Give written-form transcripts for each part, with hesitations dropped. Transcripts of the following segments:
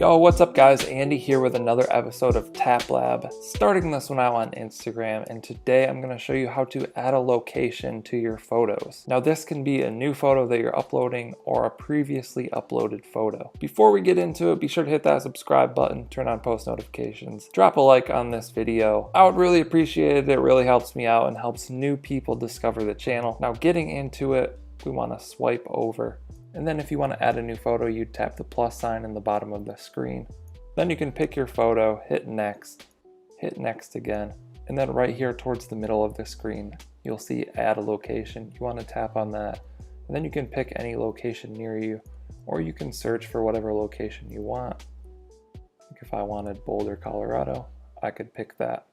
Yo, what's up guys? Andy here with another episode of Tap Lab. Starting this one out on Instagram, and today I'm going to show you how to add a location to your photos. Now this can be a new photo that you're uploading or a previously uploaded photo. Before we get into it, be sure to hit that subscribe button, turn on post notifications, drop a like on this video. I would really appreciate it. It really helps me out and helps new people discover the channel. Now getting into it, we want to swipe over. And then if you want to add a new photo, you tap the plus sign in the bottom of the screen. Then you can pick your photo, hit next again. And then right here towards the middle of the screen, you'll see add a location. You want to tap on that. And then you can pick any location near you, or you can search for whatever location you want. Like if I wanted Boulder, Colorado, I could pick that.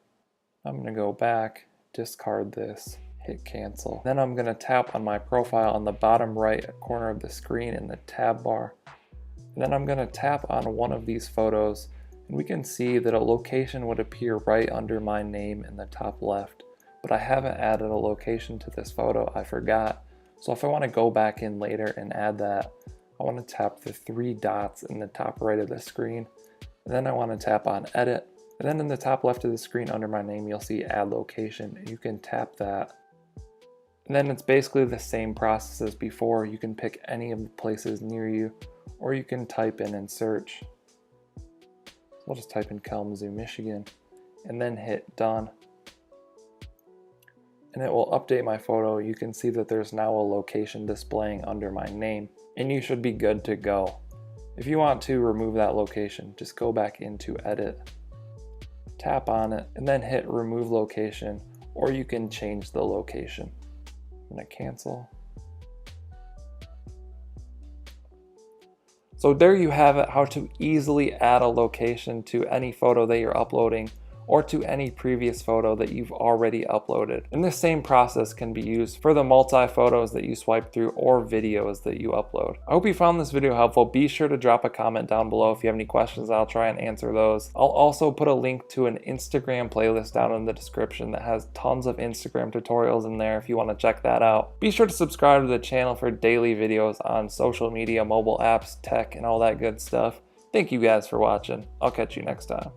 I'm going to go back, discard this. Hit cancel. Then I'm going to tap on my profile on the bottom right corner of the screen in the tab bar. And then I'm going to tap on one of these photos, and we can see that a location would appear right under my name in the top left. But I haven't added a location to this photo, I forgot. So if I want to go back in later and add that, I want to tap the three dots in the top right of the screen. And then I want to tap on edit. And then in the top left of the screen under my name, you'll see add location. You can tap that. And then it's basically the same process as before. You can pick any of the places near you, or you can type in and search. So I'll just type in Kalamazoo, Michigan, and then hit done. And it will update my photo. You can see that there's now a location displaying under my name, and you should be good to go. If you want to remove that location, just go back into edit, tap on it, and then hit remove location, or you can change the location. I'm going to cancel. So there you have it, how to easily add a location to any photo that you're uploading or to any previous photo that you've already uploaded. And this same process can be used for the multi-photos that you swipe through or videos that you upload. I hope you found this video helpful. Be sure to drop a comment down below if you have any questions. I'll try and answer those. I'll also put a link to an Instagram playlist down in the description that has tons of Instagram tutorials in there if you want to check that out. Be sure to subscribe to the channel for daily videos on social media, mobile apps, tech, and all that good stuff. Thank you guys for watching. I'll catch you next time.